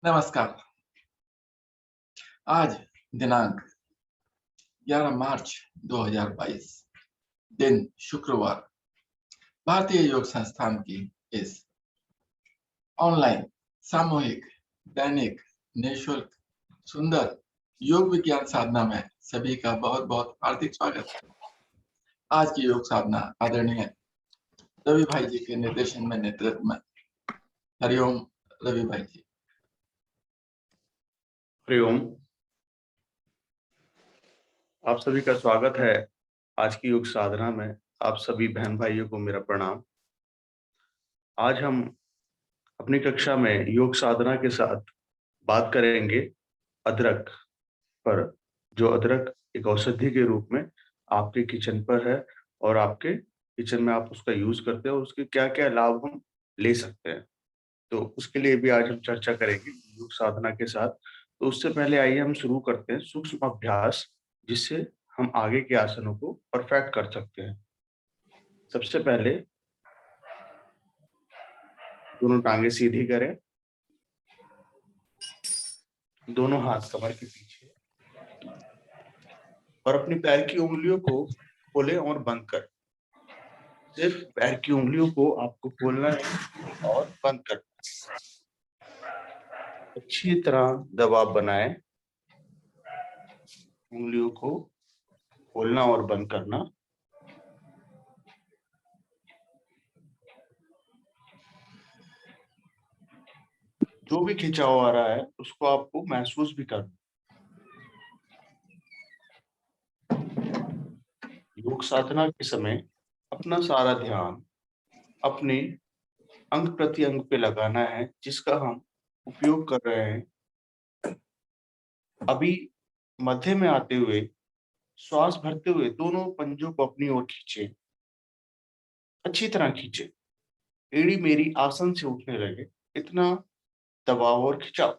नमस्कार। आज दिनांक 11 मार्च 2022, दिन शुक्रवार। भारतीय योग संस्थान की इस ऑनलाइन सामूहिक दैनिक निःशुल्क सुंदर योग विज्ञान साधना में सभी का बहुत बहुत हार्दिक स्वागत है। आज की योग साधना आदरणीय रवि भाई जी के निर्देशन में नेतृत्व में। हरिओम रवि भाई जी। हरिओम। आप सभी का स्वागत है आज की योग साधना में। आप सभी बहन भाइयों को मेरा प्रणाम। आज हम अपनी कक्षा में योग साधना के साथ बात करेंगे अदरक पर, जो अदरक एक औषधि के रूप में आपके किचन पर है और आपके किचन में आप उसका यूज करते हैं और उसके क्या क्या लाभ हम ले सकते हैं, तो उसके लिए भी आज हम चर्चा करेंगे योग साधना के साथ। तो उससे पहले आइए हम शुरू करते हैं सूक्ष्म अभ्यास, जिससे हम आगे के आसनों को परफेक्ट कर सकते हैं। सबसे पहले दोनों टांगे सीधी करें, दोनों हाथ कमर के पीछे और अपनी पैर की उंगलियों को खोलें और बंद करें। सिर्फ पैर की उंगलियों को आपको खोलना है और बंद करना है। अच्छी तरह दबाव बनाएं, उंगलियों को खोलना और बंद करना। जो भी खिंचाव आ रहा है उसको आपको महसूस भी करना। योग साधना के समय अपना सारा ध्यान अपने अंग प्रत्यंग पे लगाना है जिसका हम उपयोग कर रहे हैं। अभी मध्य में आते हुए श्वास भरते हुए दोनों पंजों को अपनी ओर खींचे, अच्छी तरह खींचे। एड़ी मेरी आसन से उठने लगे, इतना दबाव और खिंचाव।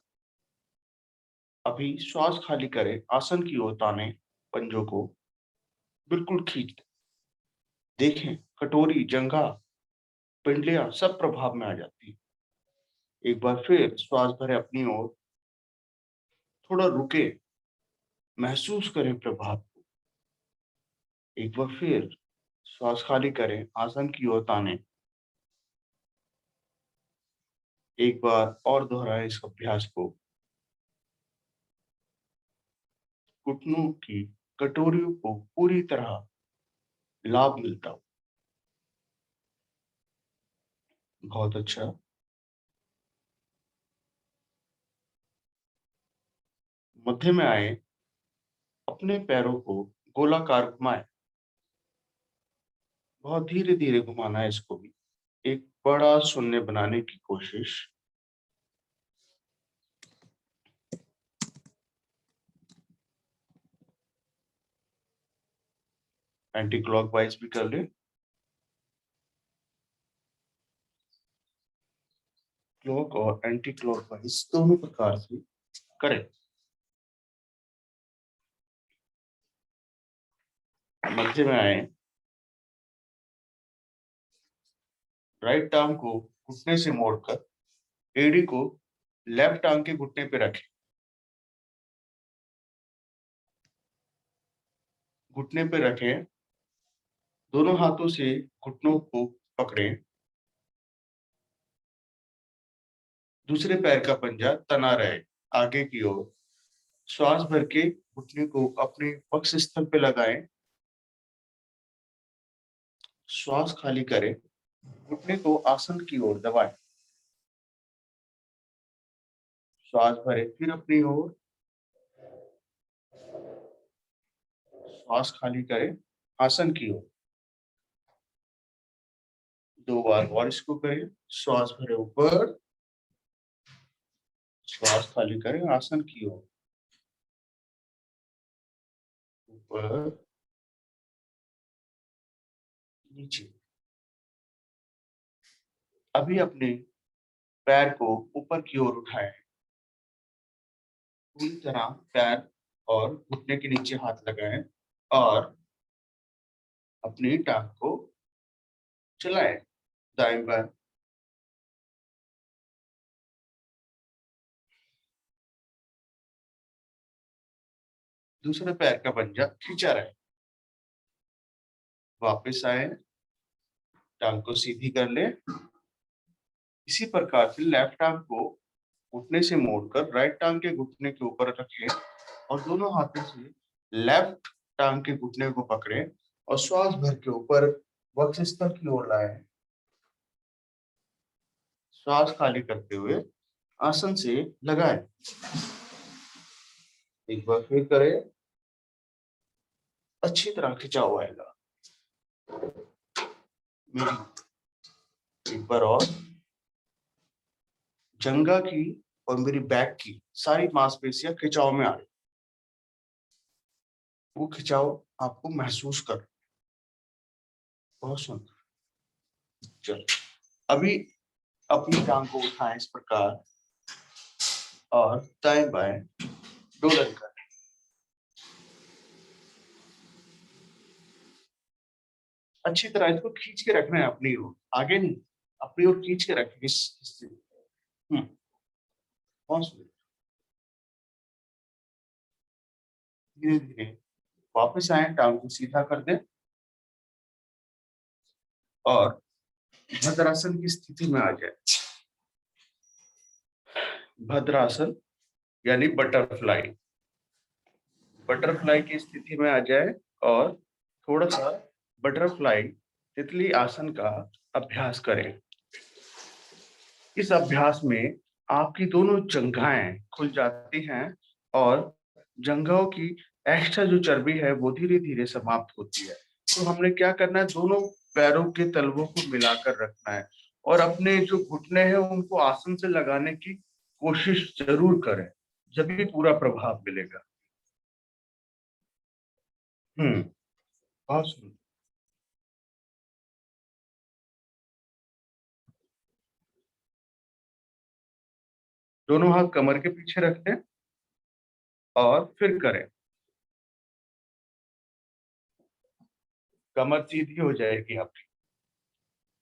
अभी श्वास खाली करें, आसन की ओर ताने, पंजों को बिल्कुल खींच दें। देखें कटोरी, जंघा, पिंडलियां सब प्रभाव में आ जाती है। एक बार फिर श्वास भरे अपनी ओर, थोड़ा रुके, महसूस करें प्रभाव को। एक बार फिर श्वास खाली करें, आसन की ओर ताने। एक बार और दोहराएं इस अभ्यास को। घुटनों की कटोरियों को पूरी तरह लाभ मिलता हो। बहुत अच्छा। मध्य में आए, अपने पैरों को गोलाकार घुमाएं। बहुत धीरे धीरे घुमाना है इसको भी। एक बड़ा शून्य बनाने की कोशिश। एंटी क्लॉकवाइज भी कर ले। क्लॉक और एंटी क्लॉकवाइज दोनों प्रकार से करें। मध्य में आए, राइट आर्म को घुटने से मोड़कर एड़ी को लेफ्ट आर्म के घुटने पे रखें। घुटने पे रखें, दोनों हाथों से घुटनों को पकड़ें। दूसरे पैर का पंजा तना रहे आगे की ओर। श्वास भर के घुटने को अपने वक्ष स्थल पे लगाएं। श्वास खाली करें, घुटने को आसन की ओर दबाएं। श्वास भरे फिर अपनी ओर, श्वास खाली करें, आसन की ओर। दो बार और इसको करें। श्वास भरे ऊपर, श्वास खाली करें, आसन की ओर। ऊपर, नीचे। अभी अपने पैर को ऊपर की ओर उठाएं। पूरी तरह पैर और घुटने के नीचे हाथ लगाएं और अपनी टांग को चलाएं दाएं बाएं। दूसरे पैर का पंजा खींचा रहे। वापस आए, टांग को सीधी कर ले। इसी प्रकार से लेफ्ट टांग को घुटने से मोड़कर राइट टांग के घुटने के ऊपर रखें और दोनों हाथों से लेफ्ट टांग के घुटने को पकड़े और श्वास भर के ऊपर वक्षस्थल की ओर लाए। श्वास खाली करते हुए आसन से लगाएं। एक बार फिर करें। अच्छी तरह खिंचाव आएगा। मेरी एक बार और। जंघा की और मेरी बैक की सारी मांसपेशियां खिंचाव में आ रही। वो खिंचाव आपको महसूस कर। बहुत सुंदर। चलो अभी अपनी टांग को उठाएं इस प्रकार और दाएं बाएं डोलन करें। अच्छी तरह इसको खींच के रखना है अपनी ओर, आगे नहीं, अपनी ओर खींच के रखें इस हिस्से। बहुत सुंदर। धीरे धीरे वापस आए, टांग को सीधा कर दें और भद्रासन की स्थिति में आ जाए। भद्रासन यानी बटरफ्लाई। बटरफ्लाई की स्थिति में आ जाए और थोड़ा सा बटरफ्लाई तितली आसन का अभ्यास करें। इस अभ्यास में आपकी दोनों जंघाएं खुल जाती हैं और जंघाओं की एक्स्ट्रा जो चर्बी है वो धीरे धीरे समाप्त होती है। तो हमने क्या करना है, दोनों पैरों के तलवों को मिलाकर रखना है और अपने जो घुटने हैं उनको आसन से लगाने की कोशिश जरूर करें, जब भी पूरा प्रभाव मिलेगा। बहुत सुंदर। दोनों हाथ कमर के पीछे रख दें और फिर करें। कमर सीधी हो जाएगी आपकी,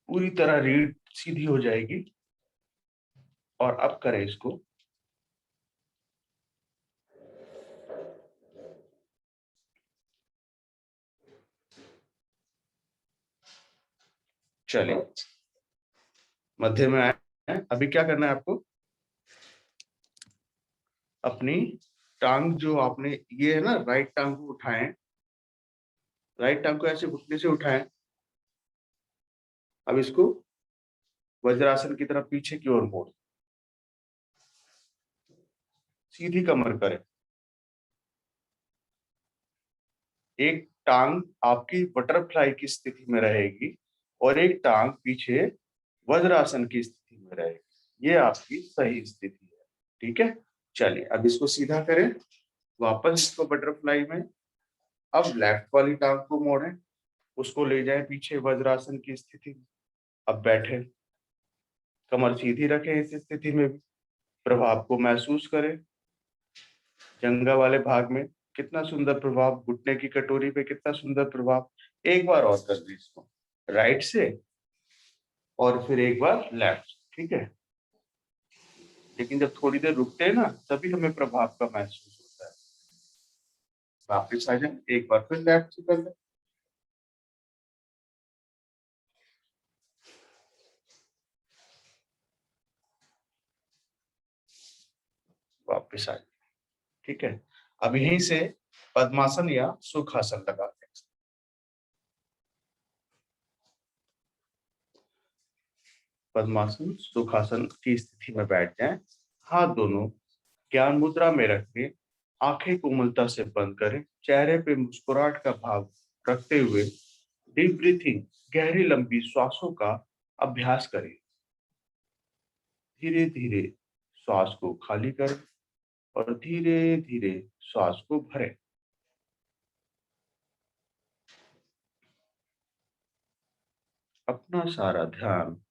पूरी तरह रीढ़ सीधी हो जाएगी। और अब करें इसको। चलिए मध्य में आए। अभी क्या करना है आपको, अपनी टांग जो आपने ये है ना, राइट टांग को उठाएं। राइट टांग को ऐसे घुटने से उठाएं। अब इसको वज्रासन की तरफ पीछे की ओर मोड़, सीधी कमर करें। एक टांग आपकी बटरफ्लाई की स्थिति में रहेगी और एक टांग पीछे वज्रासन की स्थिति में रहेगी। ये आपकी सही स्थिति है। ठीक है, चलिए अब इसको सीधा करें, वापस इसको बटरफ्लाई में। अब लेफ्ट वाली टांग को मोड़ें, उसको ले जाएं पीछे वज्रासन की स्थिति में। अब बैठे, कमर सीधी रखें। इस स्थिति में भी प्रभाव को महसूस करें। जंघा वाले भाग में कितना सुंदर प्रभाव, घुटने की कटोरी पे कितना सुंदर प्रभाव। एक बार और कर दी इसको राइट से और फिर एक बार लेफ्ट। ठीक है, लेकिन जब थोड़ी देर रुकते हैं ना तभी हमें प्रभाव का महसूस होता है। वापिस आ जाए, एक बार फिर लेफ्ट से कर लें। वापिस आ जाए। ठीक है, अब यहीं से पद्मासन या सुखासन लगाते हैं। पद्मासन सुखासन की स्थिति में बैठ जाएं। हाथ दोनों ज्ञान मुद्रा में रखें। आंखें कोमलता से बंद करें। चेहरे पे मुस्कुराहट का भाव रखते हुए डीप ब्रीथिंग, गहरी लंबी श्वासों का अभ्यास करें। धीरे धीरे श्वास को खाली करें और धीरे धीरे श्वास को भरें। अपना सारा ध्यान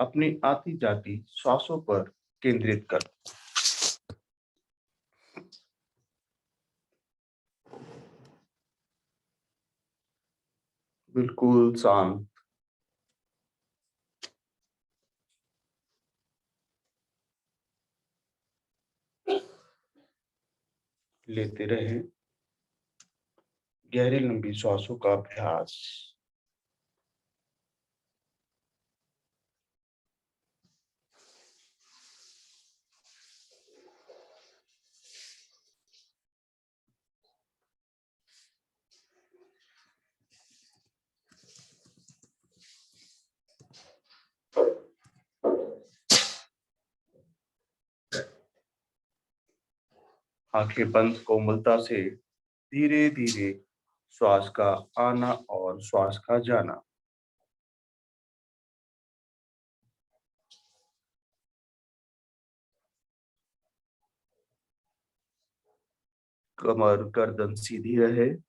अपनी आती जाती श्वासों पर केंद्रित कर। बिल्कुल शांत। लेते रहें गहरी लंबी श्वासों का अभ्यास। आंखें बंद कोमलता से धीरे धीरे श्वास का आना और श्वास का जाना। कमर गर्दन सीधी रहे।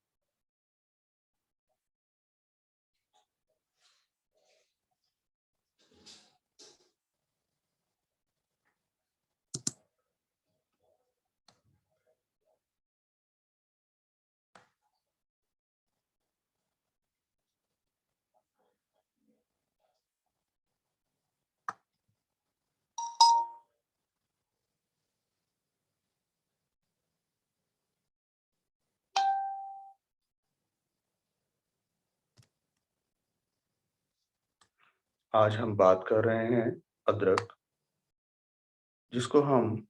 आज हम बात कर रहे हैं अदरक, जिसको हम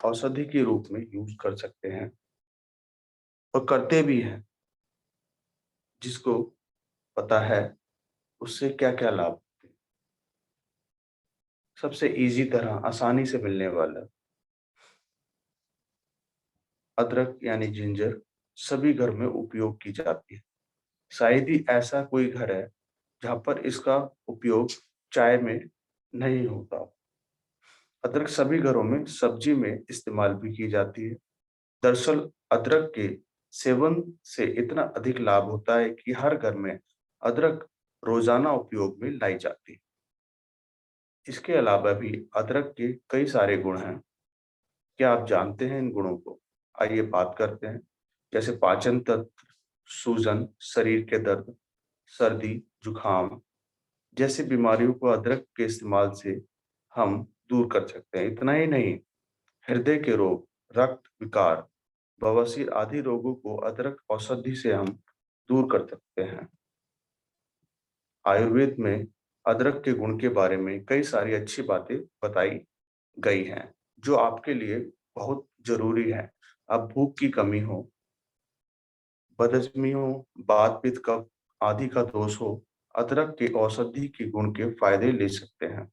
औषधि के रूप में यूज कर सकते हैं और करते भी हैं। जिसको पता है उससे क्या क्या लाभ। सबसे इजी तरह आसानी से मिलने वाला अदरक यानी जिंजर सभी घर में उपयोग की जाती है। शायद ही ऐसा कोई घर है जहां पर इसका उपयोग चाय में नहीं होता। अदरक सभी घरों में सब्जी में इस्तेमाल भी की जाती है। दरअसल अदरक के सेवन से इतना अधिक लाभ होता है कि हर घर में अदरक रोजाना उपयोग में लाई जाती है। इसके अलावा भी अदरक के कई सारे गुण हैं। क्या आप जानते हैं इन गुणों को? आइए बात करते हैं। जैसे पाचन तंत्र, सूजन, शरीर के दर्द, सर्दी, जुखाम जैसी बीमारियों को अदरक के इस्तेमाल से हम दूर कर सकते हैं। इतना ही नहीं, हृदय के रोग, रक्त विकार, बवासीर आदि रोगों को अदरक औषधि से हम दूर कर सकते हैं। आयुर्वेद में अदरक के गुण के बारे में कई सारी अच्छी बातें बताई गई हैं, जो आपके लिए बहुत जरूरी है। अब भूख की कमी हो, बदहजमी हो, बात पित्त कफ आदि का दोष हो, अदरक के औषधि के गुण के फायदे ले सकते हैं।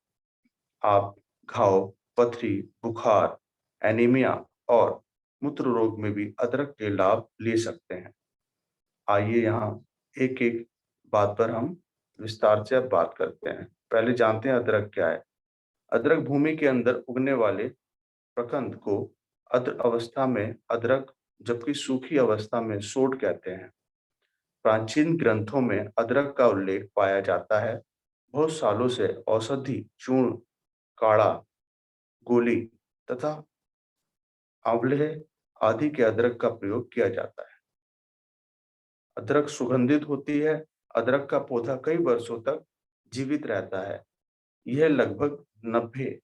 आप घाव, पथरी, बुखार, एनीमिया और मूत्र रोग में भी अदरक के लाभ ले सकते हैं। आइए यहाँ एक एक बात पर हम विस्तार से अब बात करते हैं। पहले जानते हैं अदरक क्या है। अदरक भूमि के अंदर उगने वाले प्रकंद को अद्र अवस्था में अदरक, जबकि सूखी अवस्था में सोड कहते हैं। प्राचीन ग्रंथों में अदरक का उल्लेख पाया जाता है। बहुत सालों से औषधि, चूर्ण, काढ़ा, गोली तथा आंवले आदि के अदरक का प्रयोग किया जाता है। अदरक सुगंधित होती है। अदरक का पौधा कई वर्षों तक जीवित रहता है। यह लगभग 90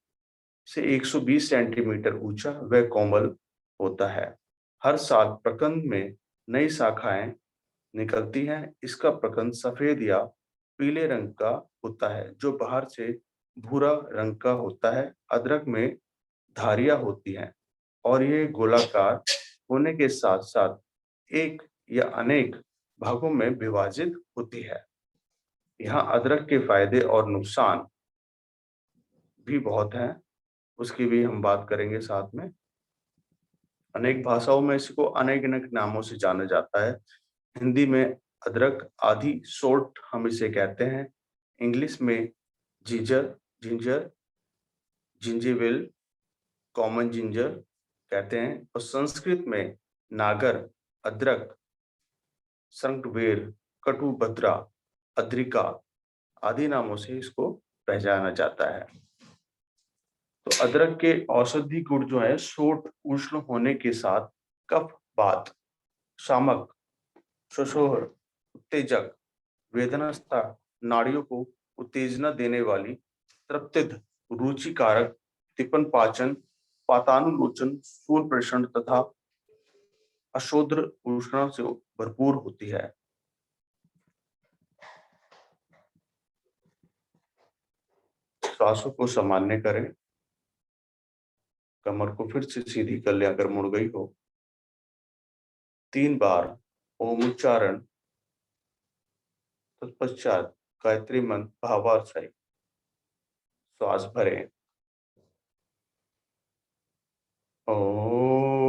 से 120 सेंटीमीटर ऊंचा व कोमल होता है। हर साल प्रकंद में नई शाखाएं निकलती हैं। इसका प्रकंद सफेद या पीले रंग का होता है, जो बाहर से भूरा रंग का होता है। अदरक में धारियां होती हैं और ये गोलाकार होने के साथ साथ एक या अनेक भागों में विभाजित होती है। यहाँ अदरक के फायदे और नुकसान भी बहुत हैं, उसकी भी हम बात करेंगे साथ में। अनेक भाषाओं में इसको अनेक अनेक नामों से जाना जाता है। हिंदी में अदरक आदि सोल्ट हम इसे कहते हैं। इंग्लिश में जिंजर, जिंजर, जिंजीविल, कॉमन जिंजर कहते हैं। और संस्कृत में नागर, अदरक, संगवेर, कटुभद्रा, अद्रिका आदि नामों से इसको पहचाना जाता है। तो अदरक के औषधि गुण जो है, सोट उष्ण होने के साथ कफ, बात, शामक, शोषोर, उत्तेजक, वेदनास्था, नाड़ियों को उत्तेजना देने वाली, तृप्तिद, रुचिकारक, तिपन पाचन, पातानुलोचन, स्थूल प्रेषण तथा अशुद्ध उष्णता से भरपूर होती है। सांसों को सामान्य करें। कमर को फिर से सीधी कर लें अगर मुड़ गई हो। 3 बार ओम उच्चारण, तत्पश्चात गायत्री मंत्र भावार्थ श्वास भरें। ओम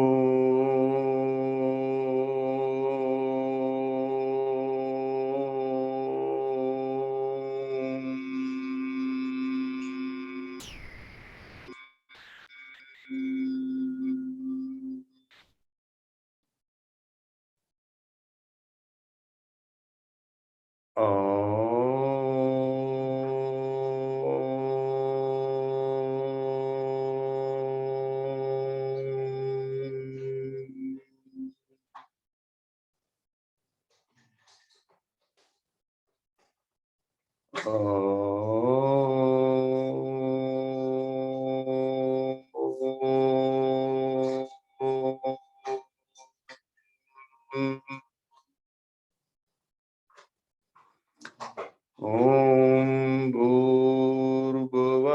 भूर्भुवः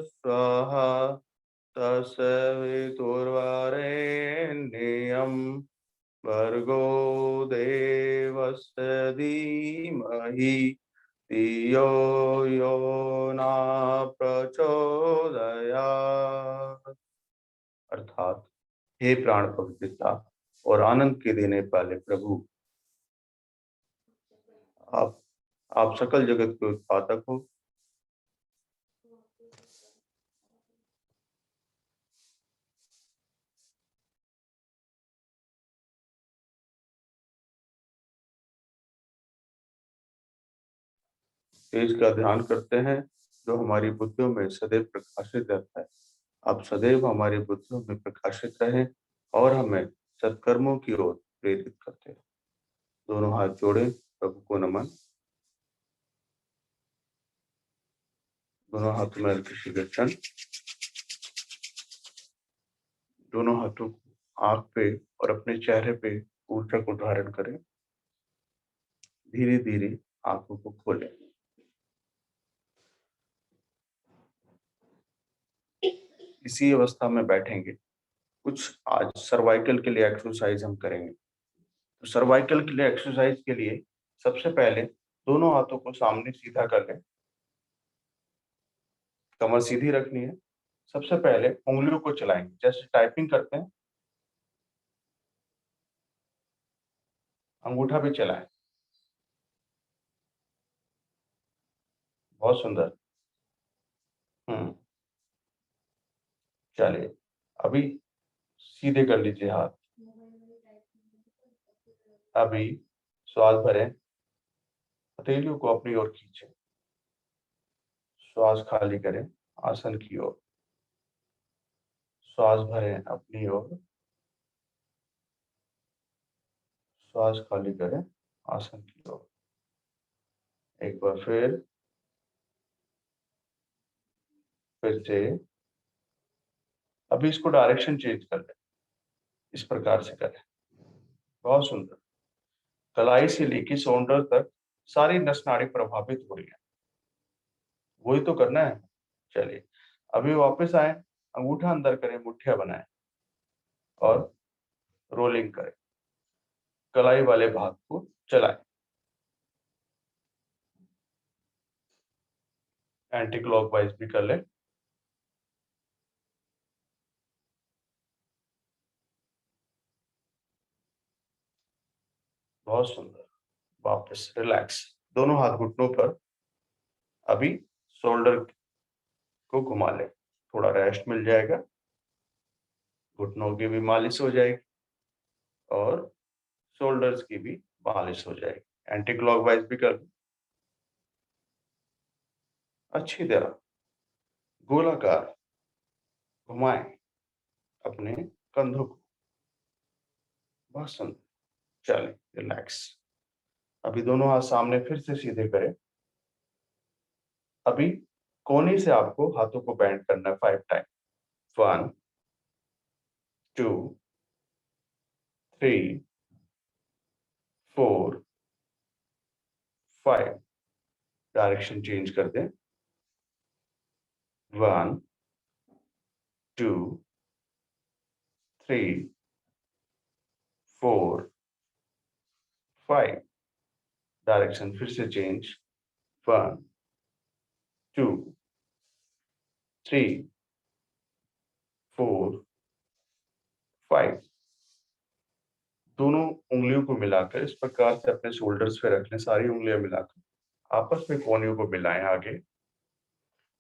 स्वः तत्सवितुर्वरेण्यं भर्गो देवस्य धीमहि धियो यो न प्रचोदयात्। अर्थात, हे प्राण पवित्रता और आनंद के देने वाले प्रभु, आप सकल जगत के उत्पादक हो। तेज का ध्यान करते हैं जो हमारी बुद्धियों में सदैव प्रकाशित रहता है। आप सदैव हमारी बुद्धियों में प्रकाशित रहें और हमें सत्कर्मों की ओर प्रेरित करते हैं। दोनों हाथ जोड़े, प्रभु को नमन। दोनों हाथों में हल्की सी गठन। दोनों हाथों को आंख पे और अपने चेहरे पे ऊर्जा को धारण करें। धीरे धीरे आंखों को खोलें। इसी अवस्था में बैठेंगे। कुछ आज सर्वाइकल के लिए एक्सरसाइज हम करेंगे। तो सर्वाइकल के लिए एक्सरसाइज के लिए सबसे पहले दोनों हाथों को सामने सीधा कर लें। कमर सीधी रखनी है। सबसे पहले उंगलियों को चलाएंगे, जैसे टाइपिंग करते हैं। अंगूठा भी चलाएं। बहुत सुंदर। चलिए, अभी सीधे कर लीजिए हाथ। अभी श्वास भरें। हथेलियों को अपनी ओर खींचें। श्वास खाली करें आसन की ओर। श्वास भरें अपनी ओर। श्वास खाली करें आसन की ओर। एक बार फिर से। अभी इसको डायरेक्शन चेंज कर लें। इस प्रकार से करें। बहुत सुंदर। कलाई से लेके शोल्डर तक सारी नस नाड़ी प्रभावित हो रही है। वही तो करना है। चलिए, अभी वापस आए। अंगूठा अंदर करें, मुठ्ठियां बनाएं और रोलिंग करें। कलाई वाले भाग को चलाएं। एंटी क्लॉकवाइज भी कर लें। बहुत सुंदर। वापस रिलैक्स। दोनों हाथ घुटनों पर। अभी शोल्डर को घुमा लें। थोड़ा रेस्ट मिल जाएगा। घुटनों की भी मालिश हो जाएगी और शोल्डर्स की भी मालिश हो जाएगी। एंटी क्लॉकवाइज भी कर लें। अच्छी तरह गोलाकार घुमाएं अपने कंधों को। बहुत सुंदर। चलिए, रिलैक्स। अभी दोनों हाथ सामने फिर से सीधे करें। अभी कोने से आपको हाथों को बेंड करना है 5 टाइम। 1 2 3, 4, 5 डायरेक्शन चेंज कर दें। 1, 2, 3, 4, 5 डायरेक्शन फिर से चेंज। 1, 2, 3, 4, 5 दोनों उंगलियों को मिलाकर इस प्रकार से अपने शोल्डर्स पे रख लें। सारी उंगलियां मिलाकर आपस में कोहनियों को मिलाएं आगे।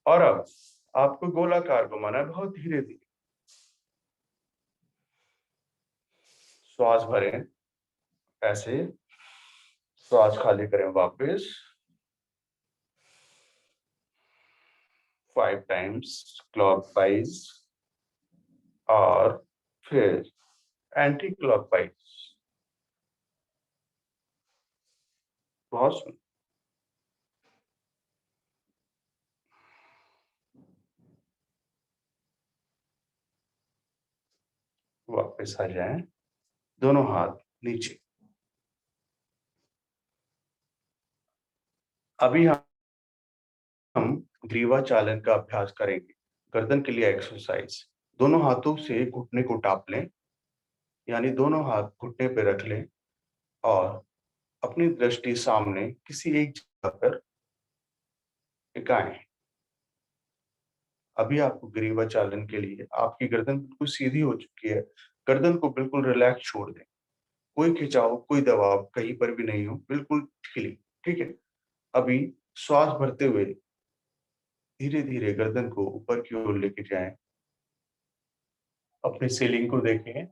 और अब आपको गोलाकार घुमाना है, बहुत धीरे धीरे। श्वास भरें, ऐसे श्वास खाली करें वापस 5 टाइम्स क्लॉकवाइज और फिर एंटी क्लॉकवाइज। बहुत सुन। वापस आ जाएं, दोनों हाथ नीचे। अभी हम ग्रीवा चालन का अभ्यास करेंगे। गर्दन के लिए एक्सरसाइज। दोनों हाथों से घुटने को टाप लें, यानी दोनों हाथ घुटने पे रख लें और अपनी दृष्टि सामने किसी एक जगह पर टिकाएं। अभी आपको ग्रीवा चालन के लिए आपकी गर्दन बिल्कुल सीधी हो चुकी है। गर्दन को बिल्कुल रिलैक्स छोड़ दें। कोई खिंचाव, कोई दबाव कहीं पर भी नहीं हो, बिल्कुल ढीली। ठीक है। अभी श्वास भरते हुए धीरे धीरे गर्दन को ऊपर की ओर लेके जाएं। अपनी सीलिंग को देखें।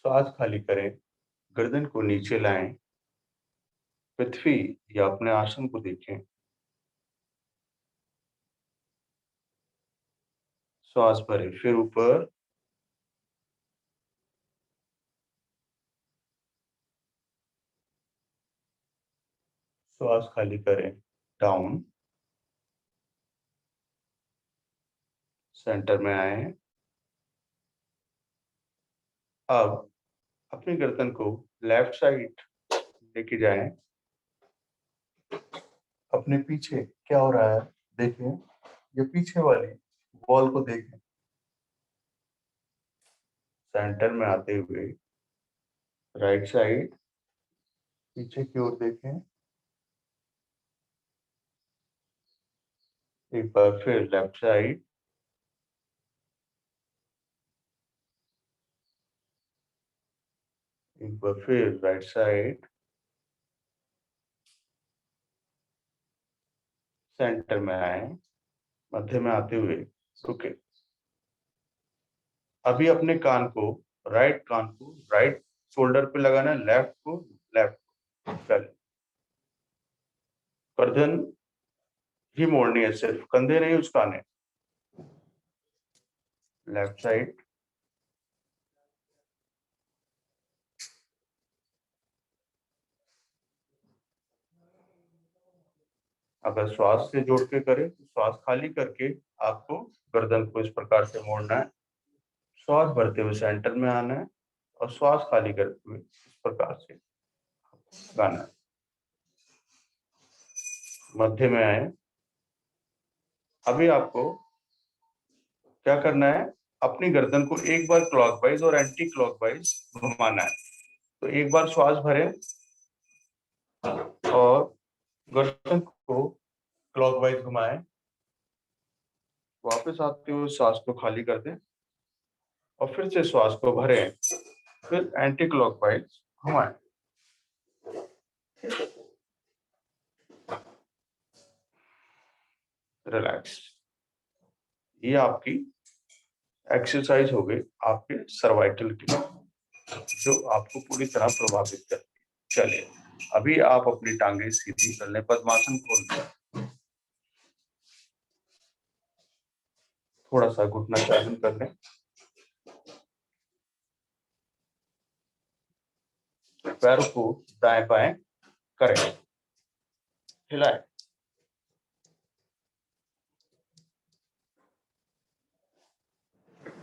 श्वास खाली करें, गर्दन को नीचे लाएं। पृथ्वी या अपने आसन को देखें। श्वास भरें, फिर ऊपर। श्वास खाली करें, डाउन। सेंटर में आए। अब अपनी गर्दन को लेफ्ट साइड लेके जाएं। अपने पीछे क्या हो रहा है देखें। ये पीछे वाली वॉल को देखें। सेंटर में आते हुए राइट साइड पीछे की ओर देखें। एक बार फिर लेफ्ट साइड। एक बार फिर राइट साइड। सेंटर में आए, मध्य में आते हुए रुके। अभी अपने कान को, राइट कान को राइट शोल्डर पे लगाना है, लेफ्ट को लेफ्ट। चलिए, गर्दन ही मोड़नी है, सिर्फ कंधे नहीं उचकाने। Left side. अगर श्वास से जोड़ के करें तो श्वास खाली करके आपको गर्दन को इस प्रकार से मोड़ना है। श्वास भरते हुए सेंटर में आना है और श्वास खाली करते हुए इस प्रकार से गाना है। मध्य में आए। अभी आपको क्या करना है, अपनी गर्दन को एक बार क्लॉकवाइज और एंटी क्लॉकवाइज घुमाना है। तो एक बार श्वास भरें और गर्दन को क्लॉकवाइज घुमाएं। वापस आते हुए श्वास को खाली कर दें और फिर से श्वास को भरें, फिर एंटी क्लॉकवाइज घुमाएं। रिलैक्स। ये आपकी एक्सरसाइज हो गई आपके सर्वाइकल की, जो आपको पूरी तरह प्रभावित करती है। चलिए, अभी आप अपनी टांगे सीधी कर लें, पद्मासन खोल दें। थोड़ा सा घुटना चालन कर लें। पैरों को दाएं बाएं करें, हिलाएं।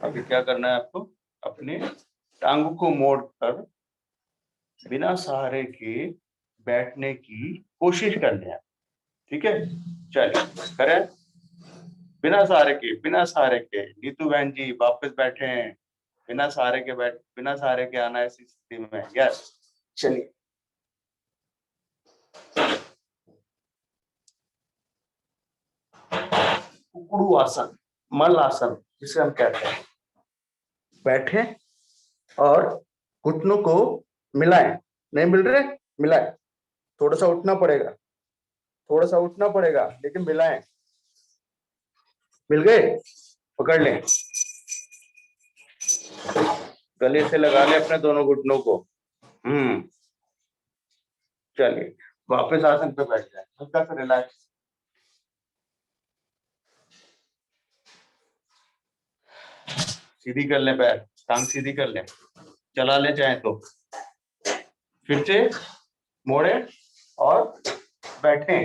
अभी क्या करना है आपको, अपने टांगों को मोड़कर बिना सहारे के बैठने की कोशिश करनी है। ठीक है, चलिए करें। बिना सहारे के नीतू बहन जी वापस बैठे हैं। बिना सहारे के आना है ऐसी स्थिति में। यस, चलिए। कुकड़ू आसन, मल आसन जिसे हम कहते हैं। बैठे और घुटनों को मिलाएं। नहीं मिल रहे, मिलाएं। थोड़ा सा उठना पड़ेगा, लेकिन मिलाएं। मिल गए, पकड़ लें। गले से लगा लें अपने दोनों घुटनों को। चलिए वापस आसन पे बैठ जाए, हल्का सा रिलैक्स। सीधी कर लें पैर, टांग सीधी कर लें, चला ले चाहे तो। फिर से मोड़े और बैठे,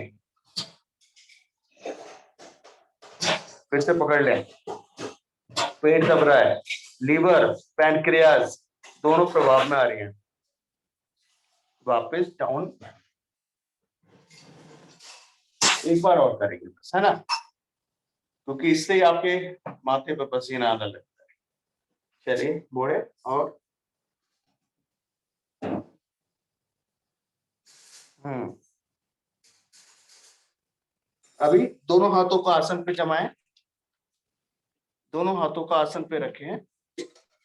फिर से पकड़ लें। पेट दब रहा है, लीवर पैनक्रियाज दोनों प्रभाव में आ रही हैं। वापस डाउन, एक बार और करेंगे बस, है ना, क्योंकि इससे ही आपके माथे पर पसीना आने लगता है। चलिए मोड़े और अभी दोनों हाथों को आसन पे जमाएं, दोनों हाथों को आसन पे रखें,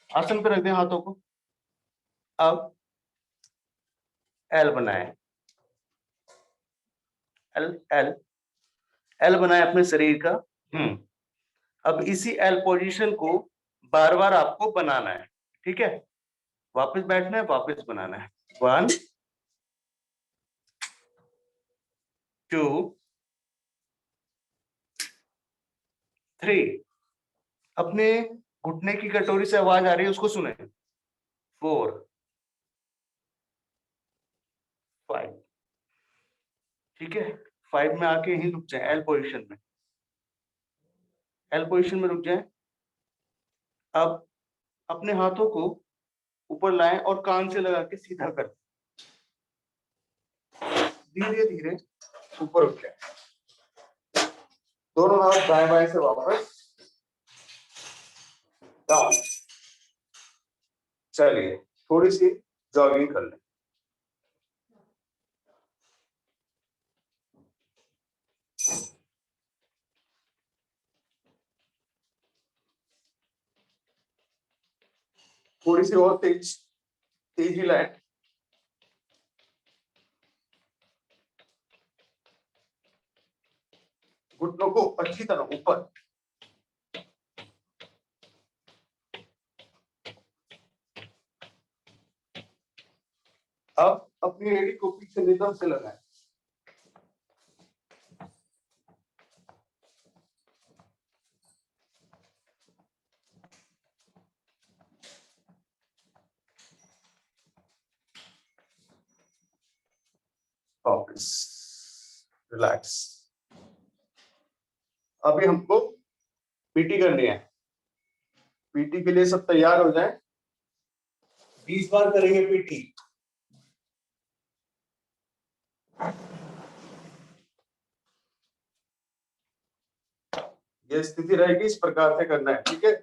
आसन पे रख दें हाथों को। अब एल बनाएं, एल एल एल बनाएं अपने शरीर का। अब इसी एल पोजीशन को बार बार आपको बनाना है। ठीक है, वापस बैठना है, वापस बनाना है। 1 2 3। अपने घुटने की कटोरी से आवाज आ रही है, उसको सुने। 4 5। ठीक है, 5 में आके यहीं रुक जाए, एल पोजीशन में, एल पोजीशन में रुक जाए। अब अपने हाथों को ऊपर लाएं और कान से लगा के सीधा कर, धीरे धीरे ऊपर उठ जाए। दोनों हाथ दाएं बाएं से वापस डाउन। चलिए थोड़ी सी जॉगिंग कर लें। थोड़ी सी और तेजी लाएं। घुटनों को अच्छी तरह ऊपर। अब अपनी एड़ी को पीछे नितंब से लगाएं। वापस रिलैक्स। अभी हमको पीटी करनी है। पीटी के लिए सब तैयार हो जाएं। 20 बार करेंगे पीटी। ये स्थिति रहेगी, इस प्रकार से करना है। ठीक है,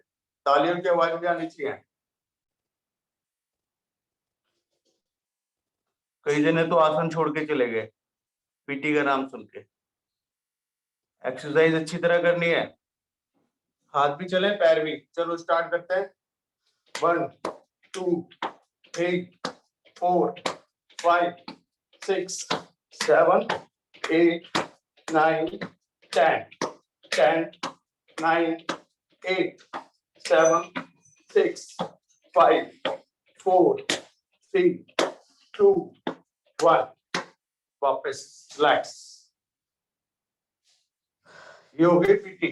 तालियों की आवाज भी आनी चाहिए। कई जने तो आसन छोड़ के चले गए पीटी का नाम सुन के। एक्सरसाइज अच्छी तरह करनी है, हाथ भी चले पैर भी। चलो स्टार्ट करते हैं। 1 2 3 4 5 6 7 8 9 10 10 9 8 7 6 5 4 3 2 1। वापस रिलैक्स। ये हो गई पीटी।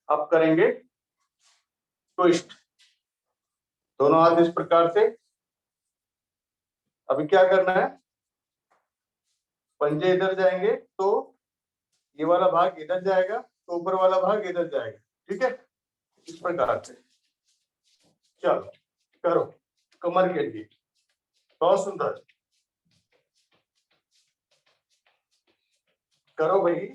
अब करेंगे ट्विस्ट। दोनों हाथ इस प्रकार से। अभी क्या करना है, पंजे इधर जाएंगे तो ये वाला भाग इधर जाएगा, तो ऊपर वाला भाग इधर जाएगा। ठीक है, इस प्रकार से। चलो करो कमर के लिए, बहुत सुंदर, करो भाई।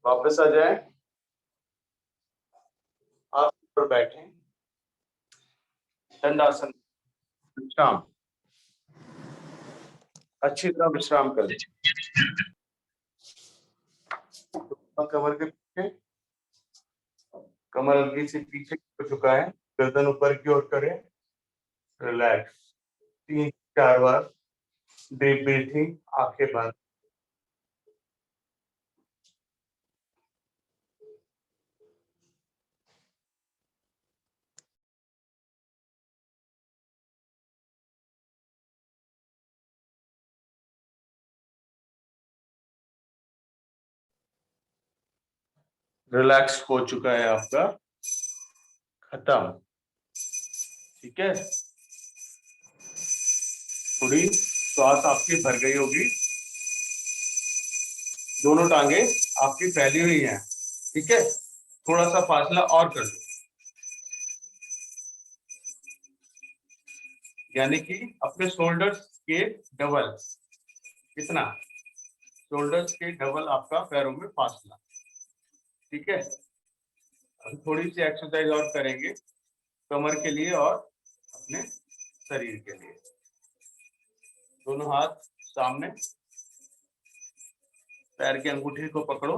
वापस आ जाए, आप ऊपर बैठे, दंडासन, विश्राम, अच्छी तरह विश्राम करें। कमर के पीछे, कमर हल्की से पीछे हो चुका है, गर्दन ऊपर की ओर करें, रिलैक्स, 3-4 बार डीप ब्रीथिंग, आंखें बंद। रिलैक्स हो चुका है आपका, खत्म, ठीक है। थोड़ी श्वास आपकी भर गई होगी, दोनों टांगे आपकी फैली हुई हैं, ठीक है। थोड़ा सा फासला और कर लो, यानी कि अपने शोल्डर्स के डबल, कितना, शोल्डर्स के डबल आपका पैरों में फासला, ठीक है। अब थोड़ी सी एक्सरसाइज और करेंगे कमर के लिए और अपने शरीर के लिए। दोनों हाथ सामने, पैर के अंगूठे को पकड़ो,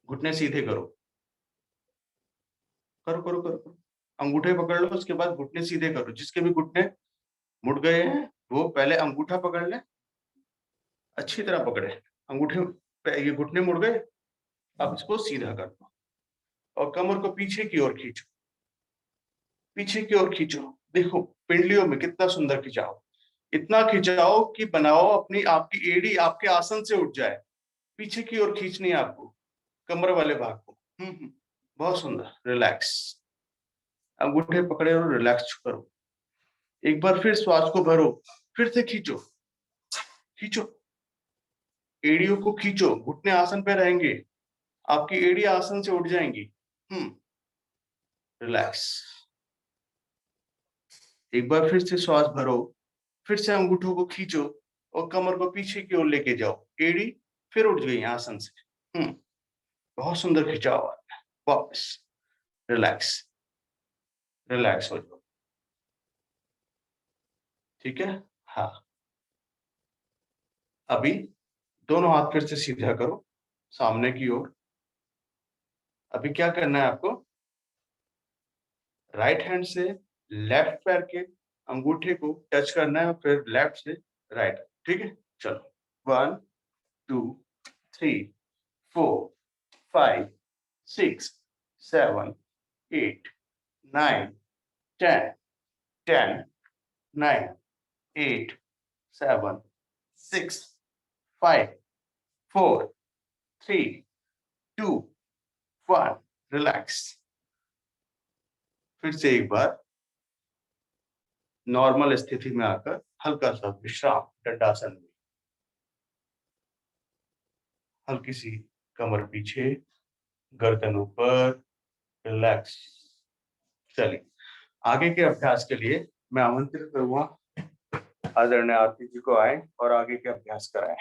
घुटने सीधे करो, करो करो करो करो, अंगूठे पकड़ लो, उसके बाद घुटने सीधे करो। जिसके भी घुटने मुड़ गए हैं वो पहले अंगूठा पकड़ ले, अच्छी तरह पकड़े अंगूठे, ये घुटने मुड़ गए, अब इसको सीधा कर दो और कमर को पीछे की ओर खींचो, पीछे की ओर खींचो। देखो पिंडलियों में कितना सुंदर खिंचाओ, इतना खिंचाओ कि बनाओ अपनी, आपकी एड़ी आपके आसन से उठ जाए, पीछे की ओर खींचनी है आपको कमर वाले भाग को। बहुत सुंदर, रिलैक्स, अंगूठे पकड़े और रिलैक्स करो। एक बार फिर श्वास को भरो, फिर से खींचो, खींचो, एड़ियों को खींचो, घुटने आसन पे रहेंगे, आपकी एड़ी आसन से उठ जाएंगी। रिलैक्स, एक बार फिर से श्वास भरो, फिर से अंगूठों को खींचो और कमर को पीछे की ओर लेके जाओ, एड़ी फिर उठ गई आसन से। बहुत सुंदर खिंचाव आ रहा है। वापस रिलैक्स, रिलैक्स हो जाओ, ठीक है। हाँ, अभी दोनों हाथ फिर से सीधा करो सामने की ओर। अभी क्या करना है आपको, राइट हैंड से लेफ्ट पैर के अंगूठे को टच करना है और फिर लेफ्ट से राइट, ठीक है। चलो 1 2 3 4 5 6 7 8 9 10 10 9 8 7 6 5 4 3 2 1, रिलैक्स। फिर से एक बार नॉर्मल स्थिति में आकर हल्का सा विश्राम, दंडासन में, हल्की सी कमर पीछे, गर्दन ऊपर, रिलैक्स। चलिए आगे के अभ्यास के लिए मैं आमंत्रित करूंगा आदरणीय आरती जी को आए और आगे के अभ्यास कराएं।